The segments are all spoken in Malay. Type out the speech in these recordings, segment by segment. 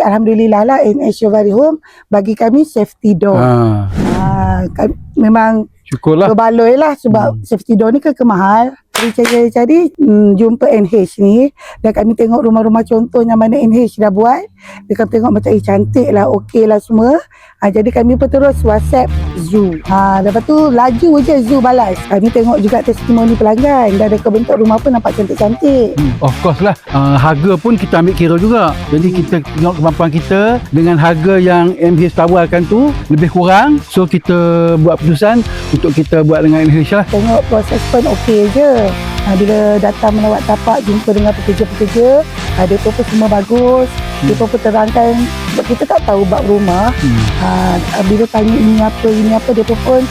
Alhamdulillah lah NH Yovari Home bagi kami safety door. Memang Syukurlah. berbaloi lah sebab safety door ni kan kemahal. Cari jumpa NH ni dan kami tengok rumah-rumah contohnya mana NH dah buat. Dia kami tengok macam cantik lah, okey lah semua. Jadi kami pun terus WhatsApp Zoo. Lepas tu laju je Zoo balas. Kami tengok juga testimoni pelanggan dan reka bentuk rumah pun nampak cantik-cantik. Of course lah. Harga pun kita ambil kira juga. Jadi kita tengok kemampuan kita dengan harga yang MH tawarkan tu lebih kurang. So kita buat keputusan untuk kita buat dengan NH lah. Tengok proses pun okey je. Bila datang melawat tapak, jumpa dengan pekerja-pekerja, dia pun semua bagus. Dia pun terangkan, sebab kita tak tahu bab rumah. Bila tanya ini apa, dia pun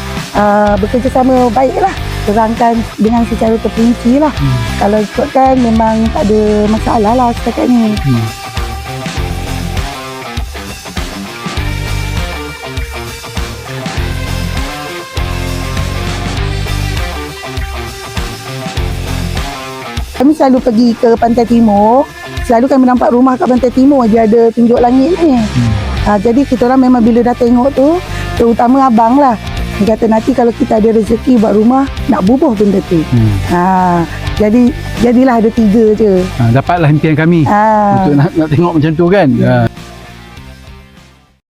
bekerjasama baiklah. Terangkan dengan secara terperinci lah. Kalau ikutkan memang tak ada masalah lah setakat ni. Kami selalu pergi ke Pantai Timur. Selalu kami nampak rumah kat Pantai Timur je ada tunjuk langit ni. Jadi kita orang memang bila dah tengok tu, terutama abang lah, dia kata nanti kalau kita ada rezeki buat rumah, nak bubuh benda tu. Jadilah ada 3 je. Dapatlah impian kami untuk nak tengok macam tu kan.